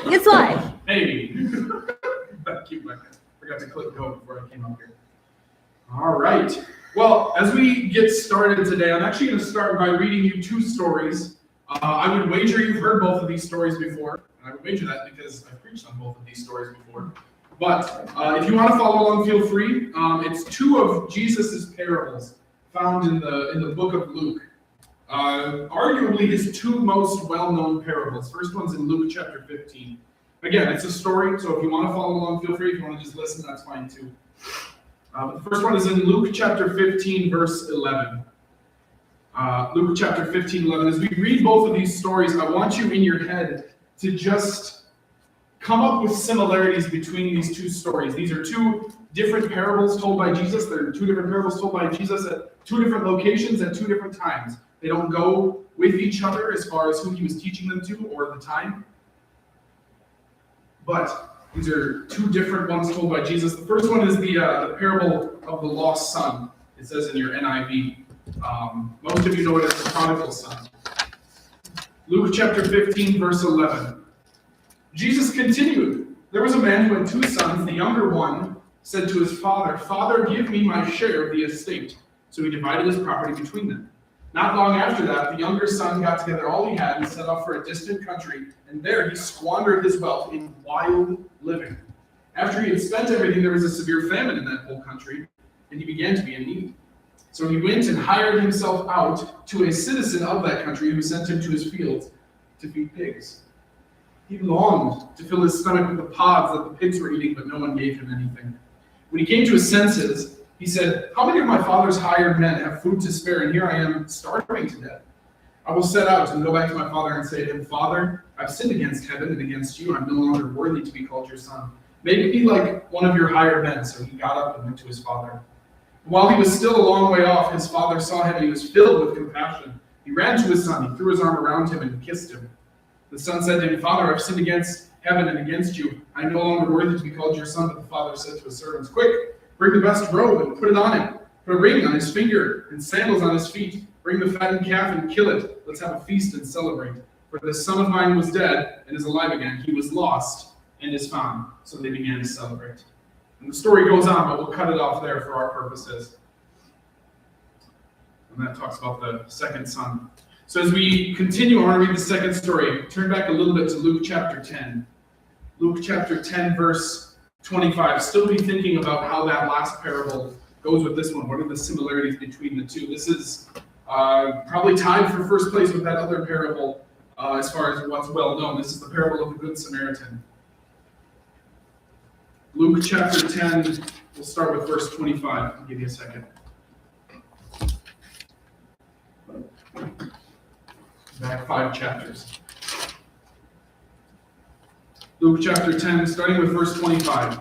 It's live. Hey. Thank you, Becca. Forgot to click go before I came up here. All right. Well, as we get started today, I'm actually going to start by reading you two stories. I would wager you've heard both of these stories before. And I would wager that because I've preached on both of these stories before. But if you want to follow along, feel free. It's two of Jesus' parables found in the book of Luke. Arguably his two most well-known parables. First one's in Luke chapter 15. Again, it's a story, so if you want to follow along, feel free. If you want to just listen, that's fine too. The first one is in Luke chapter 15, verse 11. Luke chapter 15, 11. As we read both of these stories, I want you in your head to just come up with similarities between these two stories. These are two different parables told by Jesus. They're two different parables told by Jesus at two different locations at two different times. They don't go with each other as far as who he was teaching them to or the time. But these are two different ones told by Jesus. The first one is the parable of the lost son. It says in your NIV. Most of you know it as the prodigal son. Luke chapter 15, verse 11. Jesus continued, "There was a man who had two sons. The younger one said to his father, 'Father, give me my share of the estate.' So he divided his property between them. Not long after that, the younger son got together all he had and set off for a distant country, and there he squandered his wealth in wild living. After he had spent everything, there was a severe famine in that whole country, and he began to be in need. So he went and hired himself out to a citizen of that country who sent him to his fields to feed pigs. He longed to fill his stomach with the pods that the pigs were eating, but no one gave him anything. When he came to his senses, he said, 'How many of my father's hired men have food to spare, and here I am starving to death? I will set out and go back to my father and say to him, Father, I've sinned against heaven and against you. I'm no longer worthy to be called your son. Make me like one of your hired men.' So he got up and went to his father. While he was still a long way off, his father saw him and he was filled with compassion. He ran to his son, he threw his arm around him and kissed him. The son said to him, 'Father, I've sinned against heaven and against you. I am no longer worthy to be called your son.' But the father said to his servants, 'Quick, bring the best robe and put it on him. Put a ring on his finger and sandals on his feet. Bring the fattened calf and kill it. Let's have a feast and celebrate. For this son of mine was dead and is alive again. He was lost and is found.' So they began to celebrate." And the story goes on, but we'll cut it off there for our purposes. And that talks about the second son. So as we continue, I want to read the second story. Turn back a little bit to Luke chapter 10. Luke chapter 10, verse 25. Still be thinking about how that last parable goes with this one. What are the similarities between the two? This is probably tied for first place with that other parable as far as what's well known. This is the parable of the Good Samaritan. Luke chapter 10, we'll start with verse 25. I'll give you a second. Back 5 chapters. Luke chapter 10, starting with verse 25.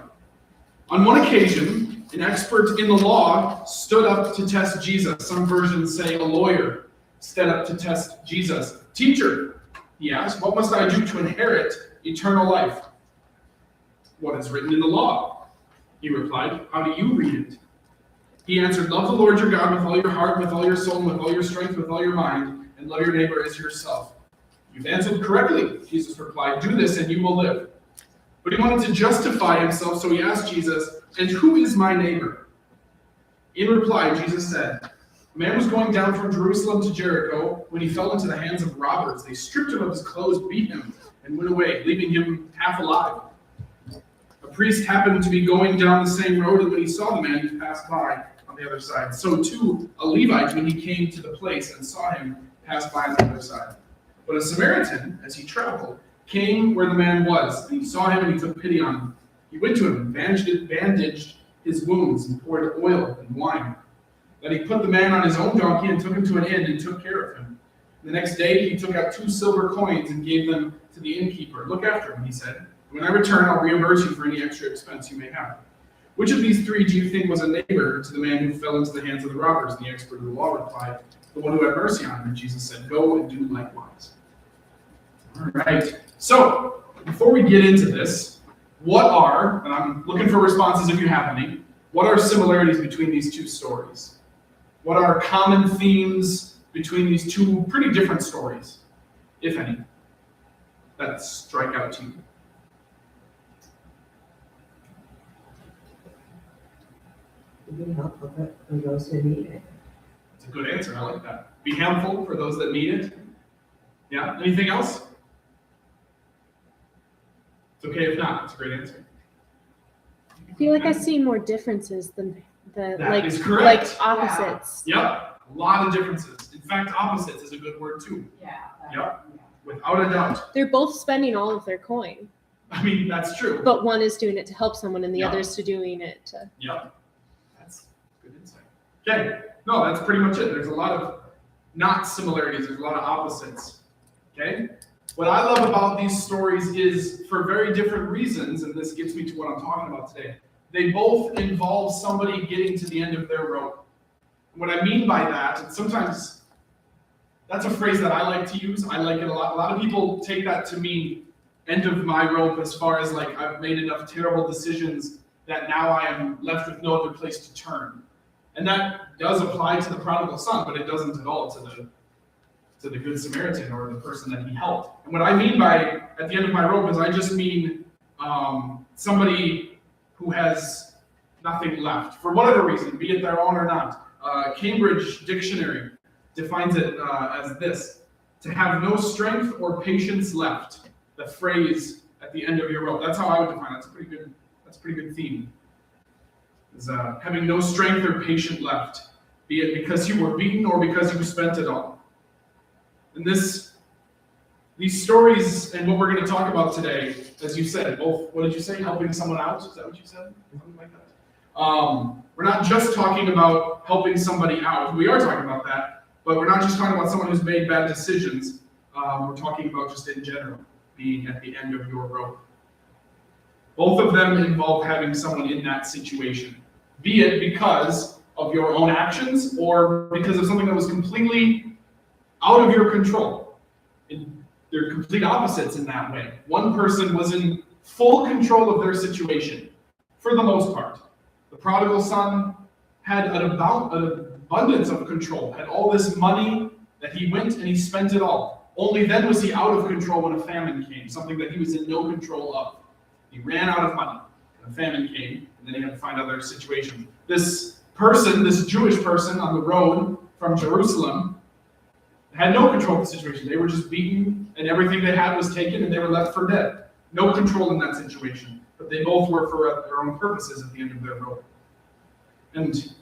On one occasion, an expert in the law stood up to test Jesus. Some versions say a lawyer stood up to test Jesus. "Teacher," he asked, "what must I do to inherit eternal life?" "What is written in the law?" He replied. "How do you read it?" He answered, "Love the Lord your God with all your heart, with all your soul, with all your strength, with all your mind, and love your neighbor as yourself." "You've answered correctly," Jesus replied. "Do this and you will live." But he wanted to justify himself, so he asked Jesus, "And who is my neighbor?" In reply, Jesus said, "A man was going down from Jerusalem to Jericho when he fell into the hands of robbers. They stripped him of his clothes, beat him, and went away, leaving him half alive. A priest happened to be going down the same road, and when he saw the man, he passed by on the other side. So too, a Levite, when he came to the place and saw him, passed by on the other side. But a Samaritan, as he traveled, came where the man was, and he saw him and he took pity on him. He went to him and bandaged his wounds and poured oil and wine. Then he put the man on his own donkey and took him to an inn and took care of him. The next day he took out 2 silver coins and gave them to the innkeeper. 'Look after him,' he said. 'When I return, I'll reimburse you for any extra expense you may have.' Which of these 3 do you think was a neighbor to the man who fell into the hands of the robbers?" And the expert of the law replied, "The one who had mercy on him." And Jesus said, "Go and do likewise." All right. So, before we get into this, what are, and I'm looking for responses if you have any, what are similarities between these two stories? What are common themes between these two pretty different stories, if any, that strike out to you? be helpful for those who need it. It's a good answer. I like that. Be helpful for those that need it. Yeah. Anything else? It's okay if not. It's a great answer. I feel like I see more differences than That is correct. opposites. Yep. A lot of differences. In fact, opposites is a good word too. Yeah. Yep. Without a doubt. They're both spending all of their coin, I mean, that's true. but one is doing it to help someone and the Yeah. other's to doing it to. Yep. That's good insight. Okay. No, that's pretty much it. There's a lot of not similarities. There's a lot of opposites. Okay. What I love about these stories is, for very different reasons, and this gets me to what I'm talking about today, they both involve somebody getting to the end of their rope. What I mean by that, and sometimes that's a phrase that I like to use. I like it a lot. A lot of people take that to mean end of my rope, as far as like I've made enough terrible decisions that now I am left with no other place to turn. And that does apply to the prodigal son, but it doesn't at all to the Good Samaritan or the person that he helped. And what I mean by at the end of my rope is I just mean somebody who has nothing left, for whatever reason, be it their own or not. Cambridge Dictionary defines it as this: to have no strength or patience left. The phrase at the end of your rope. That's how I would define it. That's a pretty good theme. Is having no strength or patience left, be it because you were beaten or because you spent it all. And these stories and what we're going to talk about today, as you said, both, what did you say? Helping someone out? Is that what you said? Something like that. We're not just talking about helping somebody out. We are talking about that, but we're not just talking about someone who's made bad decisions. We're talking about just in general, being at the end of your rope. Both of them involve having someone in that situation, be it because of your own actions or because of something that was completely out of your control. They're complete opposites in that way. One person was in full control of their situation, for the most part. The prodigal son had an abundance of control, had all this money that he went and he spent it all. Only then was he out of control when a famine came, something that he was in no control of. He ran out of money, and a famine came, and then he had to find other situations. This Jewish person on the road from Jerusalem, had no control of the situation. They were just beaten, and everything they had was taken, and they were left for dead. No control in that situation. But they both were for their own purposes at the end of their rope. And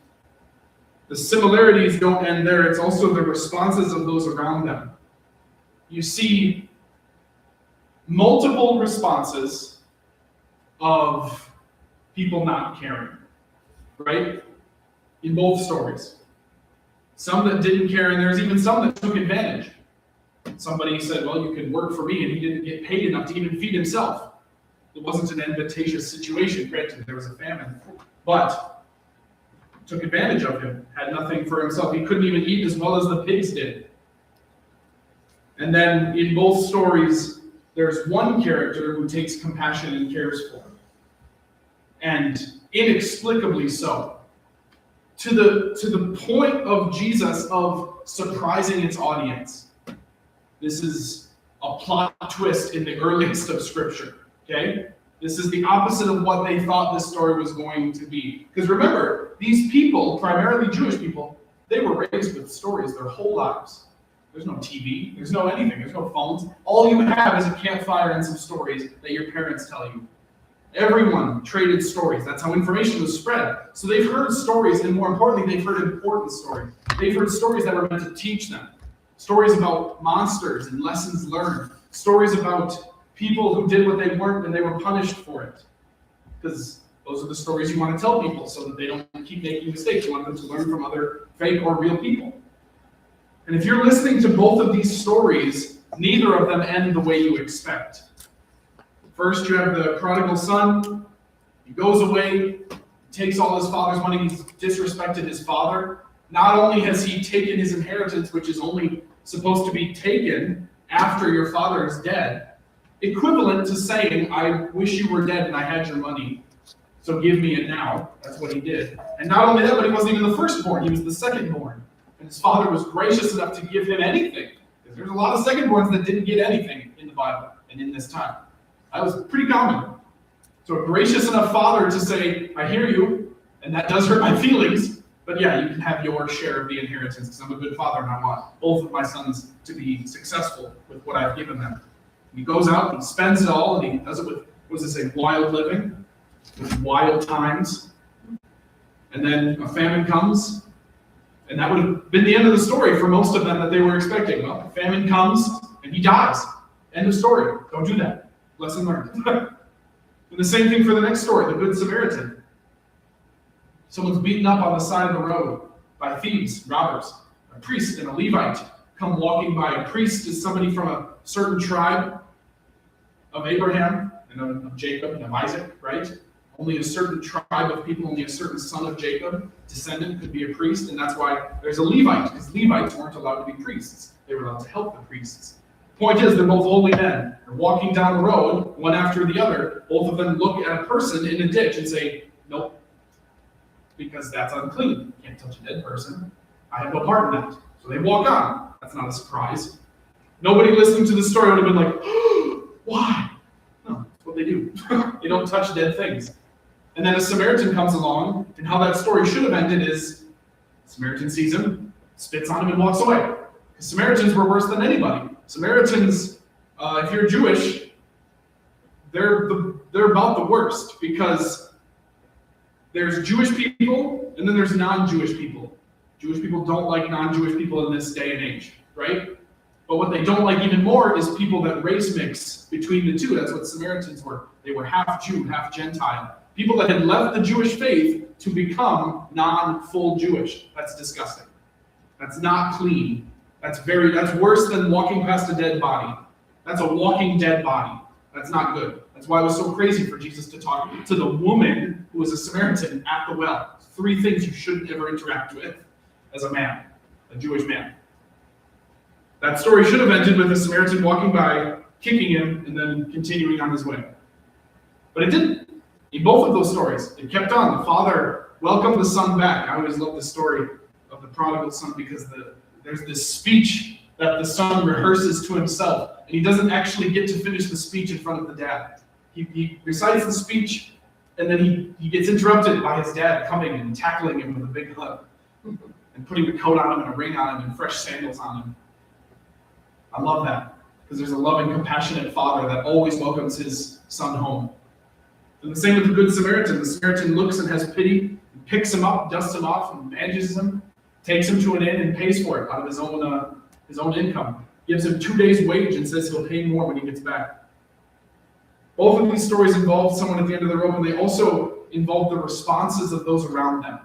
the similarities don't end there. It's also the responses of those around them. You see multiple responses of people not caring, right? In both stories. Some that didn't care, and there's even some that took advantage. Somebody said, well, you can work for me, and he didn't get paid enough to even feed himself. It wasn't an advantageous situation, granted, there was a famine, but took advantage of him, had nothing for himself. He couldn't even eat as well as the pigs did. And then in both stories, there's one character who takes compassion and cares for him. And inexplicably so. To the point of Jesus of surprising its audience. This is a plot twist in the earliest of Scripture, okay? This is the opposite of what they thought this story was going to be. Because remember, these people, primarily Jewish people, they were raised with stories their whole lives. There's no TV, there's no anything, there's no phones. All you have is a campfire and some stories that your parents tell you. Everyone traded stories. That's how information was spread. So they've heard stories, and more importantly, they've heard important stories. They've heard stories that were meant to teach them. Stories about monsters and lessons learned. Stories about people who did what they weren't and they were punished for it. Because those are the stories you want to tell people so that they don't keep making mistakes. You want them to learn from other fake or real people. And if you're listening to both of these stories, neither of them end the way you expect. First, you have the prodigal son. He goes away, takes all his father's money, he's disrespected his father. Not only has he taken his inheritance, which is only supposed to be taken after your father is dead, equivalent to saying, I wish you were dead and I had your money, so give me it now. That's what he did. And not only that, but he wasn't even the firstborn, he was the secondborn. And his father was gracious enough to give him anything. Because there's a lot of secondborns that didn't get anything in the Bible and in this time. That was pretty common. So a gracious enough father to say, I hear you, And that does hurt my feelings, but yeah, you can have your share of the inheritance because I'm a good father and I want both of my sons to be successful with what I've given them. He goes out, he spends it all, and he does it with, what does it say, wild living, with wild times. And then a famine comes, and that would have been the end of the story for most of them that they were expecting. Well, famine comes, and he dies. End of story. Don't do that. Lesson learned. And the same thing for the next story, the Good Samaritan. Someone's beaten up on the side of the road by thieves, robbers. A priest and a Levite come walking by. A priest is somebody from a certain tribe of Abraham and of Jacob and of Isaac, right? Only a certain tribe of people, only a certain son of Jacob, descendant, could be a priest, and that's why there's a Levite, because Levites weren't allowed to be priests. They were allowed to help the priests. Point is, they're both holy men. They're walking down the road, one after the other. Both of them look at a person in a ditch and say, nope, because that's unclean. You can't touch a dead person. I have no part in that. So they walk on. That's not a surprise. Nobody listening to the story would have been like, why? No, that's what they do. They don't touch dead things. And then a Samaritan comes along, and how that story should have ended is, the Samaritan sees him, spits on him, and walks away. Because Samaritans were worse than anybody. Samaritans, if you're Jewish, they're about the worst, because there's Jewish people, and then there's non-Jewish people. Jewish people don't like non-Jewish people in this day and age, right? But what they don't like even more is people that race mix between the two. That's what Samaritans were. They were half Jew, half Gentile. People that had left the Jewish faith to become non-full Jewish. That's disgusting. That's not clean. That's worse than walking past a dead body. That's a walking dead body. That's not good. That's why it was so crazy for Jesus to talk to the woman who was a Samaritan at the well. 3 things you shouldn't ever interact with as a man, a Jewish man. That story should have ended with a Samaritan walking by, kicking him, and then continuing on his way. But it didn't. In both of those stories, it kept on. The father welcomed the son back. I always love the story of the prodigal son because there's this speech that the son rehearses to himself, and he doesn't actually get to finish the speech in front of the dad. He recites the speech, and then he gets interrupted by his dad coming and tackling him with a big hug, and putting a coat on him and a ring on him and fresh sandals on him. I love that, because there's a loving, compassionate father that always welcomes his son home. And the same with the Good Samaritan. The Samaritan looks and has pity, and picks him up, dusts him off, and bandages him, takes him to an inn and pays for it out of his own income. Gives him 2 days' wage and says he'll pay more when he gets back. Both of these stories involve someone at the end of the rope, and they also involve the responses of those around them.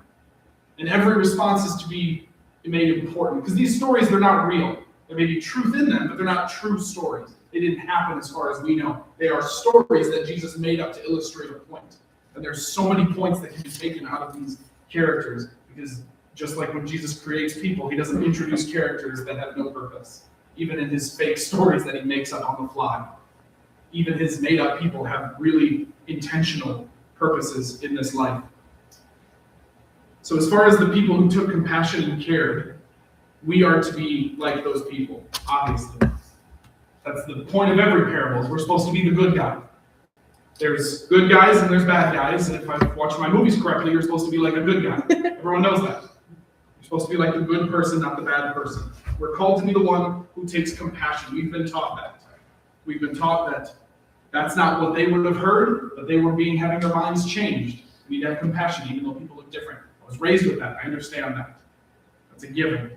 And every response is to be made important, because these stories, they're not real. There may be truth in them, but they're not true stories. They didn't happen as far as we know. They are stories that Jesus made up to illustrate a point. And there's so many points that can be taken out of these characters, because just like when Jesus creates people, he doesn't introduce characters that have no purpose. Even in his fake stories that he makes up on the fly. Even his made-up people have really intentional purposes in this life. So as far as the people who took compassion and cared, we are to be like those people, obviously. That's the point of every parable, is we're supposed to be the good guy. There's good guys and there's bad guys, and if I've watched my movies correctly, you're supposed to be like a good guy. Everyone knows that. You're supposed to be like the good person, not the bad person. We're called to be the one who takes compassion. We've been taught that. We've been taught that that's not what they would have heard, but they were having their minds changed. We need to have compassion, even though people look different. I was raised with that. I understand that. That's a given.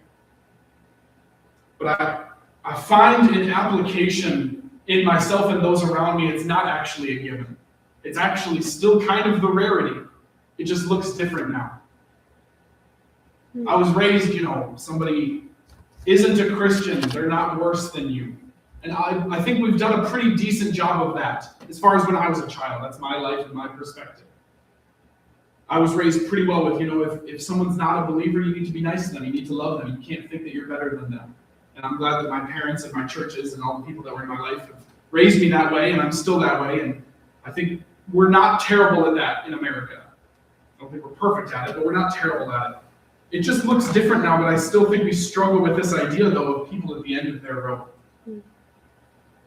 But I find in application in myself and those around me, it's not actually a given. It's actually still kind of the rarity. It just looks different now. I was raised, somebody isn't a Christian, they're not worse than you. And I think we've done a pretty decent job of that, as far as when I was a child. That's my life and my perspective. I was raised pretty well with, if someone's not a believer, you need to be nice to them. You need to love them. You can't think that you're better than them. And I'm glad that my parents and my churches and all the people that were in my life have raised me that way, and I'm still that way. And I think we're not terrible at that in America. I don't think we're perfect at it, but we're not terrible at it. It just looks different now, but I still think we struggle with this idea, though, of people at the end of their rope.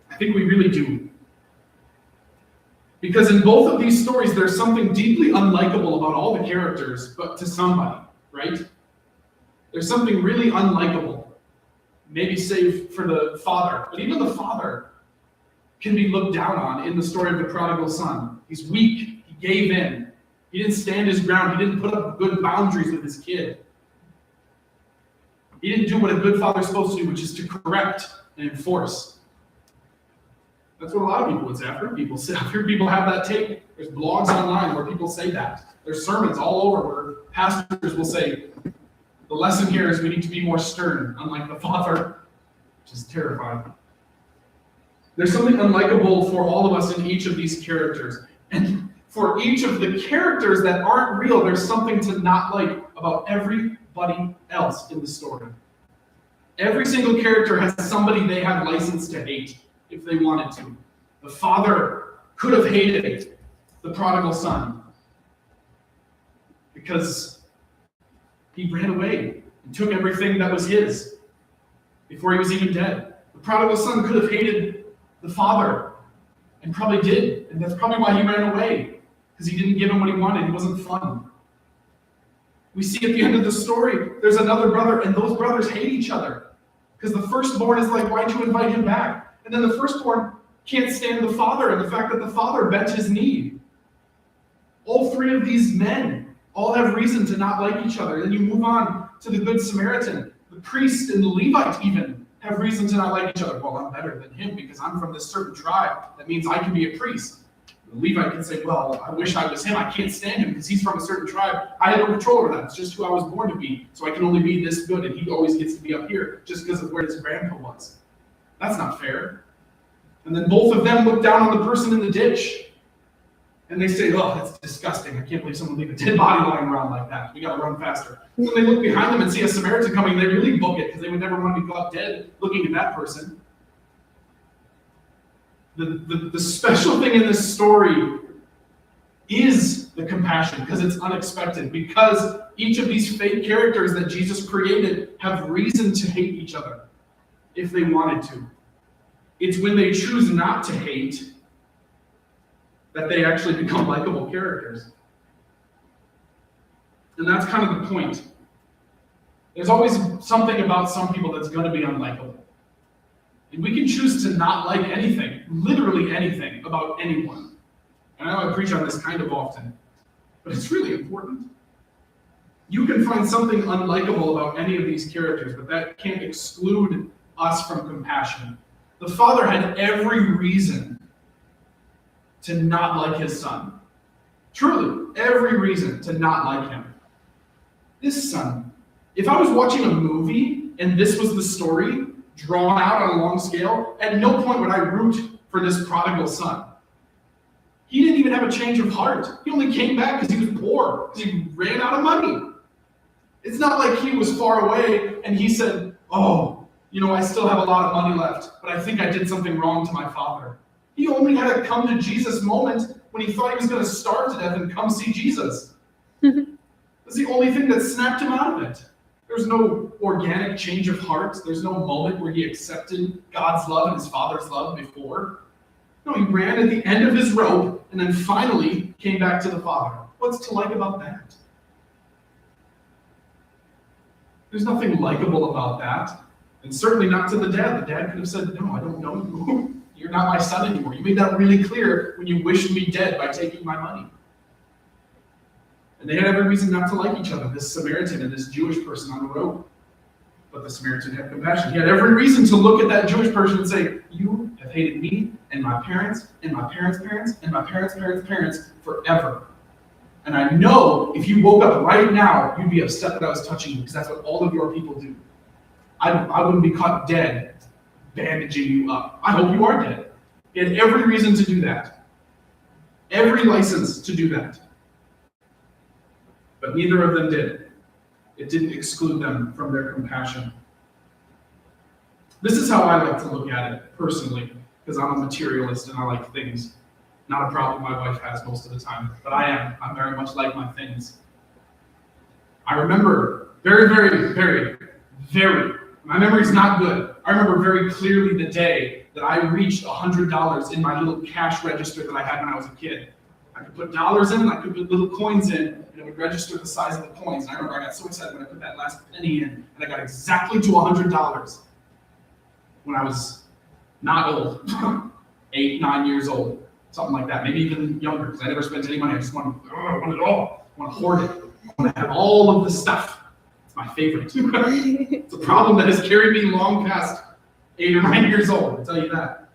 I think we really do. Because in both of these stories, there's something deeply unlikable about all the characters, but to somebody, right? There's something really unlikable. Maybe save for the father, but even the father can be looked down on in the story of the prodigal son. He's weak, he gave in, he didn't stand his ground, he didn't put up good boundaries with his kid. He didn't do what a good father's supposed to do, which is to correct and enforce. That's what a lot of people would say. I've heard people say, I've heard people have that tape. There's blogs online where people say that. There's sermons all over where pastors will say, the lesson here is we need to be more stern, unlike the father, which is terrifying. There's something unlikable for all of us in each of these characters. And for each of the characters that aren't real, there's something to not like about everybody else in the story. Every single character has somebody they have license to hate if they wanted to. The father could have hated the prodigal son because he ran away and took everything that was his before he was even dead. The prodigal son could have hated the father and probably did, and that's probably why he ran away, because he didn't give him what he wanted. He wasn't fun. We see at the end of the story, there's another brother, and those brothers hate each other because the firstborn is like, why'd you invite him back? And then the firstborn can't stand the father and the fact that the father bent his knee. All three of these men all have reason to not like each other. Then you move on to the Good Samaritan. The priest and the Levite even have reason to not like each other. Well, I'm better than him because I'm from this certain tribe. That means I can be a priest. The Levite can say, well, I wish I was him. I can't stand him because he's from a certain tribe. I have no control over that. It's just who I was born to be. So I can only be this good, and he always gets to be up here just because of where his grandpa was. That's not fair. And then both of them look down on the person in the ditch. And they say, oh, that's disgusting. I can't believe someone would leave a dead body lying around like that. We got to run faster. And then they look behind them and see a Samaritan coming, and they really book it because they would never want to be caught dead looking at that person. The special thing in this story is the compassion, because it's unexpected, because each of these fake characters that Jesus created have reason to hate each other if they wanted to. It's when they choose not to hate that they actually become likable characters. And that's kind of the point. There's always something about some people that's going to be unlikable. And we can choose to not like anything, literally anything, about anyone. And I know I preach on this kind of often, but it's really important. You can find something unlikable about any of these characters, but that can't exclude us from compassion. The father had every reason to not like his son. Truly, every reason to not like him. This son, if I was watching a movie and this was the story, drawn out on a long scale, at no point would I root for this prodigal son. He didn't even have a change of heart. He only came back because he was poor, because he ran out of money. It's not like he was far away and he said, oh, I still have a lot of money left, but I think I did something wrong to my father. He only had a come to Jesus moment when he thought he was going to starve to death and come see Jesus. That's the only thing that snapped him out of it. There's no organic change of heart. There's no moment where he accepted God's love and his father's love before. No, he ran at the end of his rope and then finally came back to the Father. What's to like about that? There's nothing likable about that. And certainly not to the dad. The dad could have said, no, I don't know you. You're not my son anymore. You made that really clear when you wished me dead by taking my money. And they had every reason not to like each other, this Samaritan and this Jewish person on the road. But the Samaritan had compassion. He had every reason to look at that Jewish person and say, you have hated me and my parents and my parents' parents and my parents' parents' parents forever. And I know if you woke up right now, you'd be upset that I was touching you, because that's what all of your people do. I wouldn't be caught dead bandaging you up. I hope you are dead. He had every reason to do that. Every license to do that. But neither of them did. It didn't exclude them from their compassion. This is how I like to look at it personally, because I'm a materialist and I like things. Not a problem my wife has most of the time, but I'm very much like my things. I remember very, my memory's not good. I remember very clearly the day that I reached $100 in my little cash register that I had when I was a kid. I could put dollars in, and I could put little coins in, and it would register the size of the coins. And I remember I got so excited when I put that last penny in, and I got exactly to $100 when I was not old, 8, 9 years old, something like that, maybe even younger, because I never spent any money. I just want it all. I want to hoard it. I want to have all of the stuff. It's my favorite. It's a problem that has carried me long past 8 or 9 years old, I'll tell you that.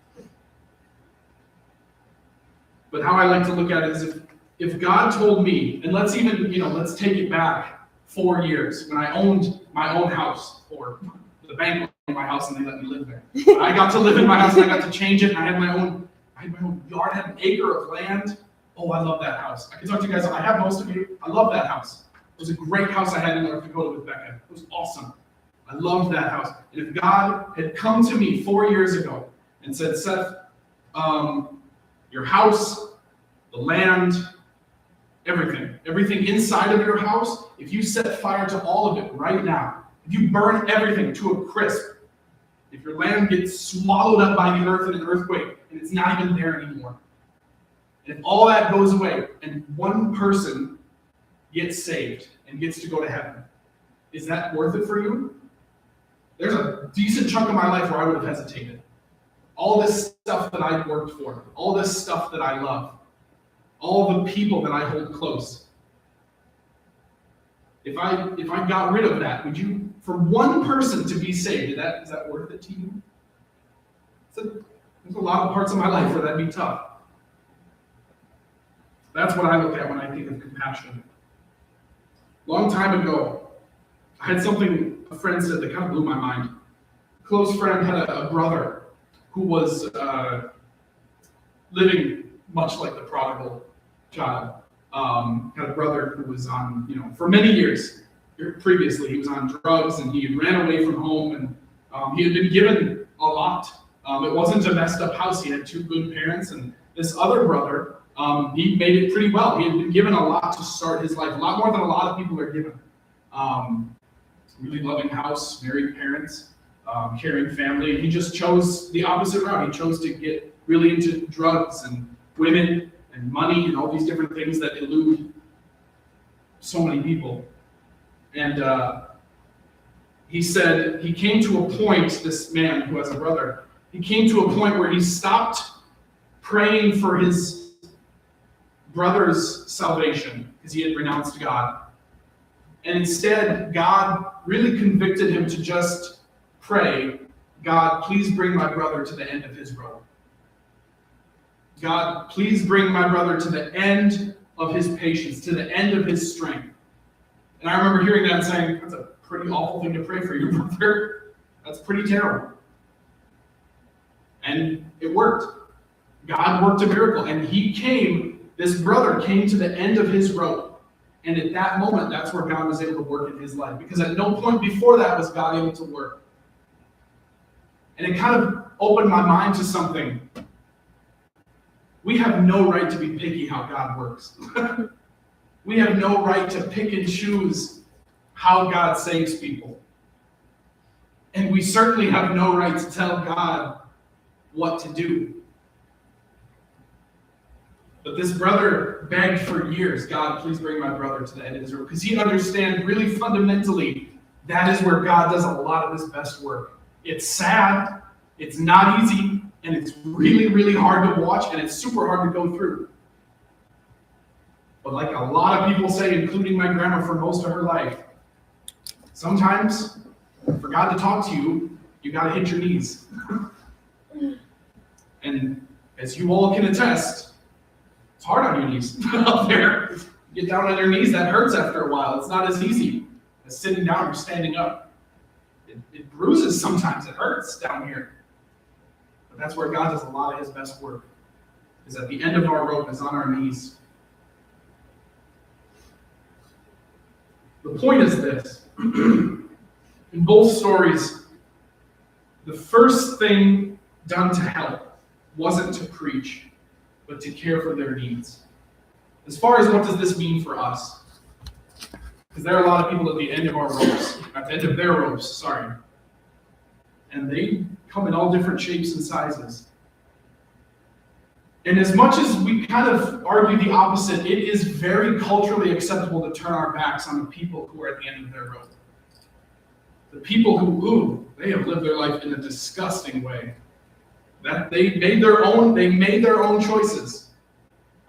But how I like to look at it is if God told me, and let's even, let's take it back 4 years when I owned my own house, or the bank owned my house and they let me live there. But I got to live in my house and I got to change it, and I had my own yard, I had an acre of land. Oh, I love that house. I can talk to you guys, I have most of you. I love that house. It was a great house I had in North Dakota with Becca. It was awesome. I loved that house. And if God had come to me 4 years ago and said, Seth, your house, the land, everything inside of your house, if you set fire to all of it right now, if you burn everything to a crisp, if your land gets swallowed up by the earth in an earthquake and it's not even there anymore, and if all that goes away and one person gets saved and gets to go to heaven, is that worth it for you? There's a decent chunk of my life where I would have hesitated. All this stuff that I worked for, all this stuff that I love, all the people that I hold close. If I got rid of that, would you, for one person to be saved, is that worth it to you? There's a lot of parts of my life where that'd be tough. That's what I look at when I think of compassion. Long time ago, I had something a friend said that kind of blew my mind. A close friend had a brother who was living much like the prodigal child. Had a brother who was on, for many years previously, he was on drugs and he ran away from home, and he had been given a lot. It wasn't a messed up house. He had 2 good parents, and this other brother, he made it pretty well. He had been given a lot to start his life, a lot more than a lot of people are given. Really loving house, married parents, caring family. He just chose the opposite route. He chose to get really into drugs and women and money and all these different things that elude so many people. And he said he came to a point, this man who has a brother, he came to a point where he stopped praying for his brother's salvation because he had renounced God. And instead, God really convicted him to just pray, God, please bring my brother to the end of his rope. God, please bring my brother to the end of his patience, to the end of his strength. And I remember hearing that and saying, that's a pretty awful thing to pray for your brother. That's pretty terrible. And it worked. God worked a miracle. And this brother came to the end of his rope. And at that moment, that's where God was able to work in his life. Because at no point before that was God able to work. And it kind of opened my mind to something. We have no right to be picky how God works. We have no right to pick and choose how God saves people. And we certainly have no right to tell God what to do. But this brother begged for years, God, please bring my brother to the end of his rope. Because he understands really fundamentally that is where God does a lot of his best work. It's sad, it's not easy, and it's really, really hard to watch, and it's super hard to go through. But like a lot of people say, including my grandma for most of her life, sometimes for God to talk to you, you got to hit your knees. And as you all can attest, it's hard on your knees up there. You get down on your knees, that hurts after a while. It's not as easy as sitting down or standing up. It bruises sometimes, it hurts down here. But that's where God does a lot of his best work, is at the end of our rope is on our knees. The point is this. In both stories, the first thing done to help wasn't to preach, but to care for their needs. As far as what does this mean for us? Because there are a lot of people at the end of our ropes, at the end of their ropes, and they come in all different shapes and sizes. And as much as we kind of argue the opposite, it is very culturally acceptable to turn our backs on the people who are at the end of their rope. The people who, they have lived their life in a disgusting way. That they made their own choices.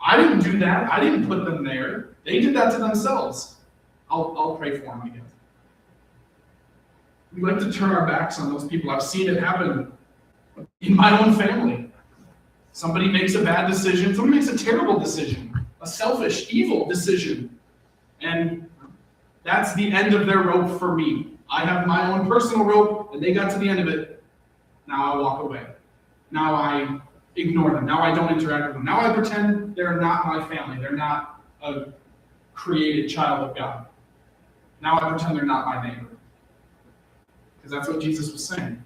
I didn't do that. I didn't put them there. They did that to themselves. I'll pray for them, I guess. We like to turn our backs on those people. I've seen it happen in my own family. Somebody makes a bad decision. Somebody makes a terrible decision, a selfish, evil decision. And that's the end of their rope for me. I have my own personal rope, and they got to the end of it. Now I walk away. Now I ignore them. Now I don't interact with them. Now I pretend they're not my family. They're not a created child of God. Now I pretend they're not my neighbor. Because that's what Jesus was saying.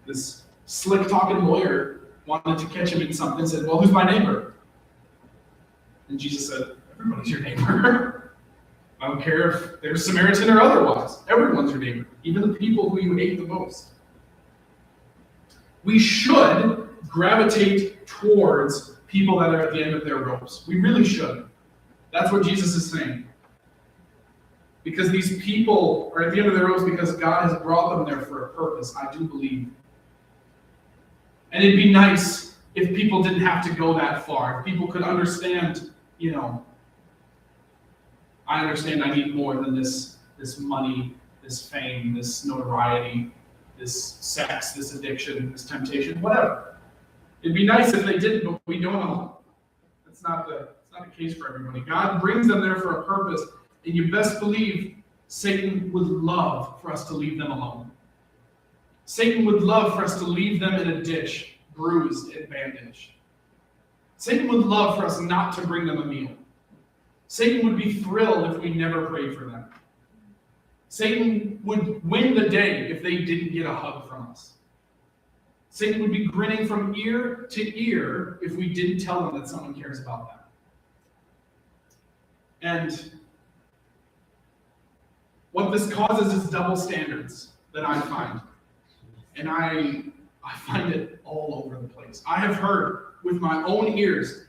This slick-talking lawyer wanted to catch him in something and said, well, who's my neighbor? And Jesus said, everybody's your neighbor. I don't care if they're Samaritan or otherwise. Everyone's your neighbor, even the people who you hate the most. We should gravitate towards people that are at the end of their ropes. We really should. That's what Jesus is saying. Because these people are at the end of their ropes because God has brought them there for a purpose, I do believe. And it'd be nice if people didn't have to go that far. If people could understand, I understand I need more than this money, this fame, this notoriety, this sex, this addiction, this temptation, whatever. It'd be nice if they didn't, but we don't know. It's not the case for everybody. God brings them there for a purpose, and you best believe Satan would love for us to leave them alone. Satan would love for us to leave them in a ditch, bruised and bandaged. Satan would love for us not to bring them a meal. Satan would be thrilled if we never prayed for them. Satan would win the day if they didn't get a hug from us. Satan would be grinning from ear to ear if we didn't tell them that someone cares about them. And what this causes is double standards that I find. And I find it all over the place. I have heard with my own ears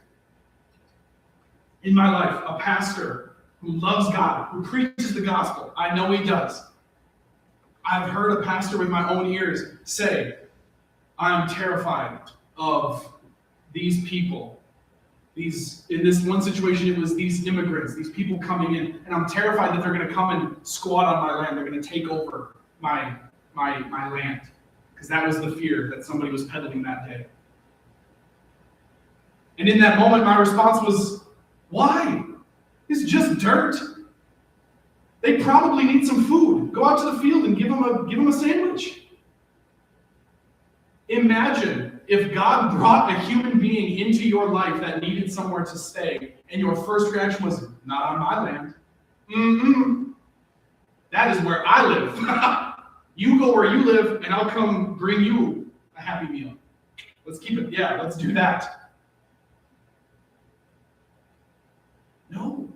in my life a pastor who loves God, who preaches the gospel. I know he does. I've heard a pastor with my own ears say, I'm terrified of these people. In this one situation, it was these immigrants, these people coming in, and I'm terrified that they're going to come and squat on my land. They're going to take over my land. Because that was the fear that somebody was peddling that day. And in that moment, my response was, why? It's just dirt. They probably need some food. Go out to the field and give them a sandwich. Imagine if God brought a human being into your life that needed somewhere to stay, and your first reaction was, not on my land. That is where I live. You go where you live, and I'll come bring you a Happy Meal. Let's keep it, let's do that. No.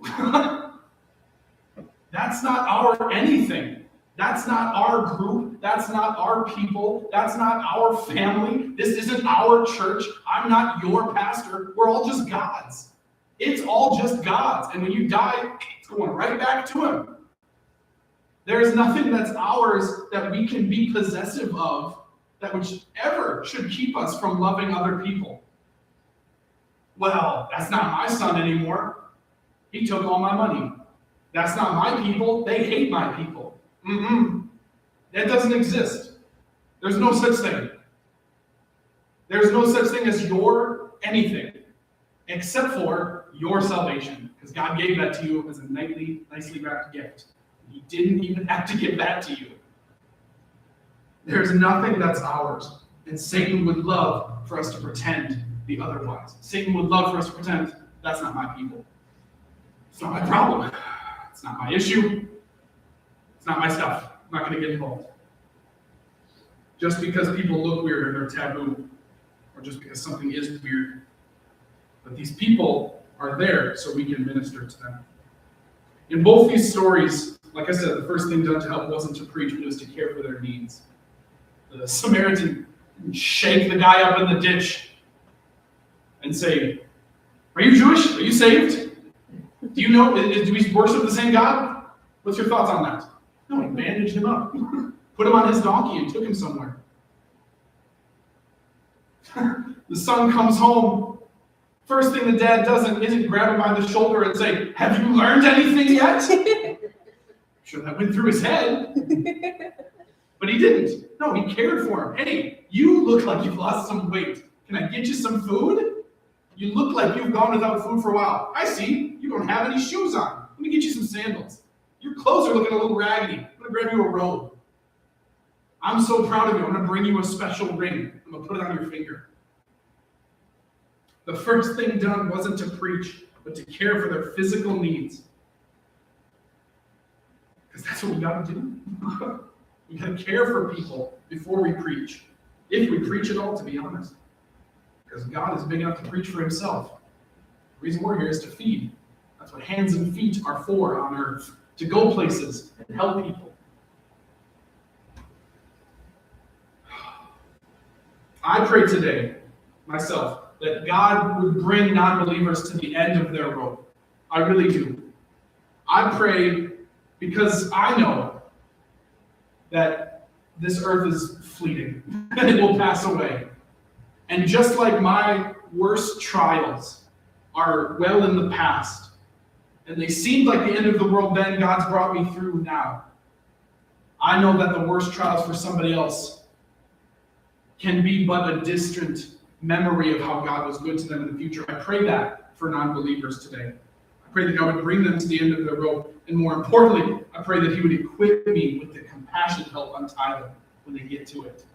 That's not our anything. That's not our group. That's not our people. That's not our family. This isn't our church. I'm not your pastor. We're all just God's. It's all just God's. And when you die, it's going right back to him. There's nothing that's ours that we can be possessive of that which ever should keep us from loving other people. Well, that's not my son anymore. He took all my money. That's not my people. They hate my people. That doesn't exist. There's no such thing. There's no such thing as your anything, except for your salvation, because God gave that to you as a nicely wrapped gift. He didn't even have to give that to you. There's nothing that's ours, and Satan would love for us to pretend the otherwise. Satan would love for us to pretend that's not my people. It's not my problem. It's not my issue. It's not my stuff. I'm not going to get involved. Just because people look weird or they're taboo, or just because something is weird. But these people are there so we can minister to them. In both these stories, like I said, the first thing done to help wasn't to preach, but it was to care for their needs. The Samaritan and shake the guy up in the ditch and say, "Are you Jewish? Are you saved? Do you know, do we worship the same God? What's your thoughts on that?" No, he bandaged him up, put him on his donkey and took him somewhere. The son comes home. First thing the dad does isn't grab him by the shoulder and say, "Have you learned anything yet?" Sure, that went through his head. But he didn't. No, he cared for him. "Hey, you look like you've lost some weight. Can I get you some food? You look like you've gone without food for a while. I see, you don't have any shoes on. Let me get you some sandals. Your clothes are looking a little raggedy. I'm going to grab you a robe. I'm so proud of you. I'm going to bring you a special ring. I'm going to put it on your finger." The first thing done wasn't to preach, but to care for their physical needs. Because that's what we got to do. We got to care for people before we preach. If we preach at all, to be honest. Because God is big enough to preach for himself. The reason we're here is to feed. That's what hands and feet are for on earth. To go places and help people. I pray today, myself, that God would bring non-believers to the end of their rope. I really do. I pray because I know that this earth is fleeting and it will pass away. And just like my worst trials are well in the past, and they seemed like the end of the world then, God's brought me through now. I know that the worst trials for somebody else can be but a distant memory of how God was good to them in the future. I pray that for non-believers today. I pray that God would bring them to the end of their rope. And more importantly, I pray that he would equip me with the compassion to help untie them when they get to it.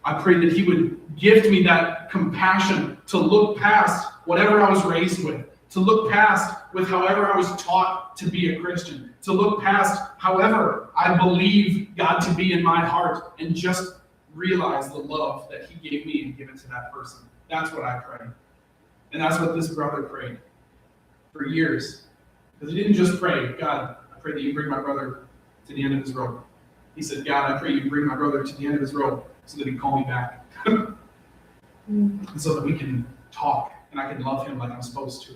I pray that he would gift me that compassion to look past whatever I was raised with, to look past with however I was taught to be a Christian, to look past however I believe God to be in my heart, and just realize the love that he gave me and give it to that person. That's what I pray. And that's what this brother prayed for years. Because he didn't just pray, "God, I pray that you bring my brother to the end of his rope." He said, "God, I pray you bring my brother to the end of his rope so that he can call me back." And so that we can talk and I can love him like I'm supposed to.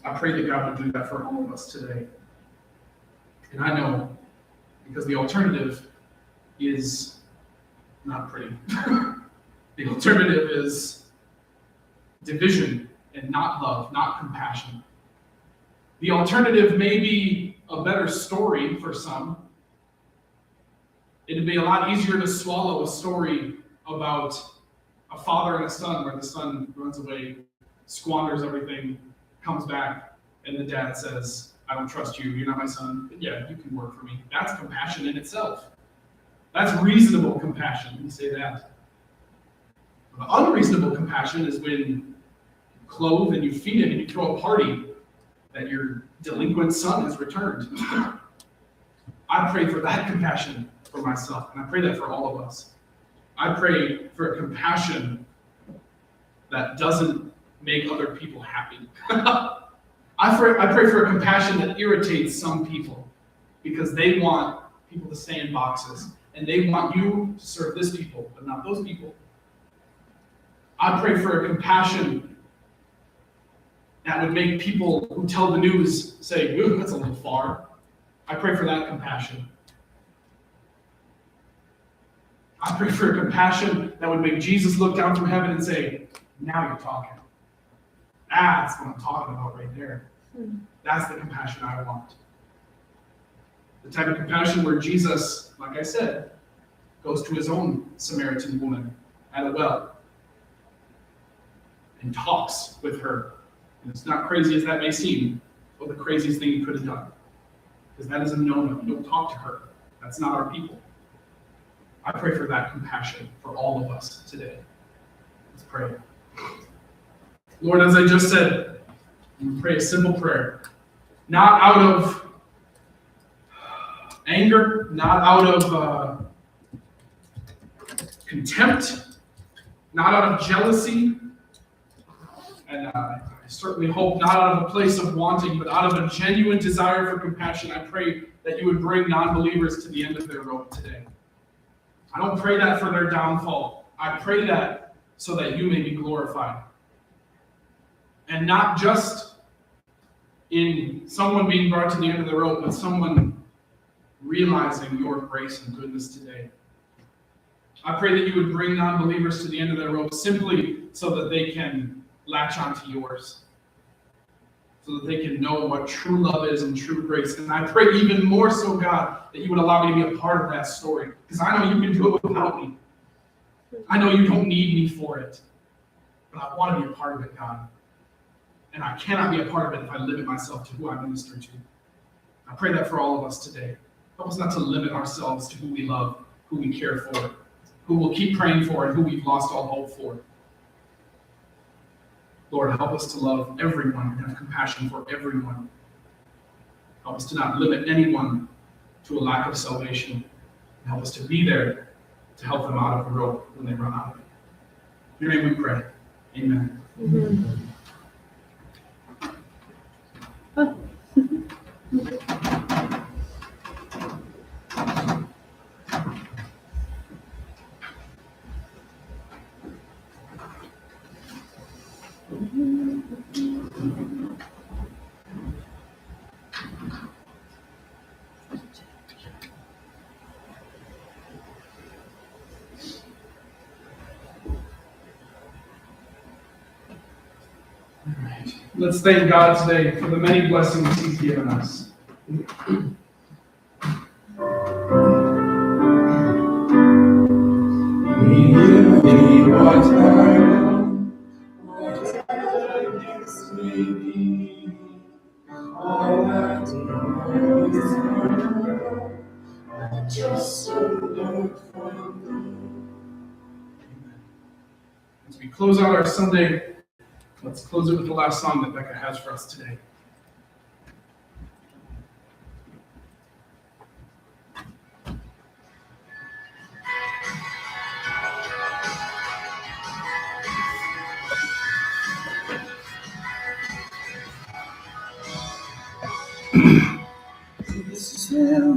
I pray that God would do that for all of us today. And I know, because the alternative is not pretty. The alternative is division and not love, not compassion. The alternative may be a better story for some. It'd be a lot easier to swallow a story about a father and a son where the son runs away, squanders everything, comes back, and the dad says, "I don't trust you, you're not my son, but yeah, you can work for me." That's compassion in itself. That's reasonable compassion, you say that. But unreasonable compassion is when you clothe and you feed him and you throw a party that your delinquent son has returned. I pray for that compassion for myself, and I pray that for all of us. I pray for a compassion that doesn't make other people happy. I pray for a compassion that irritates some people because they want people to stay in boxes. And they want you to serve this people, but not those people. I pray for a compassion that would make people who tell the news say, "Ooh, that's a little far." I pray for that compassion. I pray for a compassion that would make Jesus look down from heaven and say, "Now you're talking." That's what I'm talking about right there. That's the compassion I want. The type of compassion where Jesus, like I said, goes to his own Samaritan woman at a well and talks with her. And it's not crazy as that may seem, but the craziest thing he could have done. Because that is a no-no. Don't talk to her. That's not our people. I pray for that compassion for all of us today. Let's pray. Lord, as I just said, we pray a simple prayer. Not out of anger, not out of contempt, not out of jealousy, and I certainly hope not out of a place of wanting, but out of a genuine desire for compassion. I pray that you would bring non-believers to the end of their rope today. I don't pray that for their downfall. I pray that so that you may be glorified. And not just in someone being brought to the end of the rope, but someone realizing your grace and goodness today. I pray that you would bring non-believers to the end of their rope simply so that they can latch onto yours, so that they can know what true love is and true grace. And I pray even more so, God, that you would allow me to be a part of that story, because I know you can do it without me. I know you don't need me for it, but I want to be a part of it, God. And I cannot be a part of it if I limit myself to who I minister to. I pray that for all of us today. Help us not to limit ourselves to who we love, who we care for, who we'll keep praying for, and who we've lost all hope for. Lord, help us to love everyone and have compassion for everyone. Help us to not limit anyone to a lack of salvation. And help us to be there to help them out of the rope when they run out of it. In your name we pray. Amen. Mhm. Oh. Let's thank God today for the many blessings He's given us. We give thee what I am, whatever this may be. All that is mine, I just surrender from thee. As we close out our Sunday, let's close it with the last song that Becca has for us today. This is how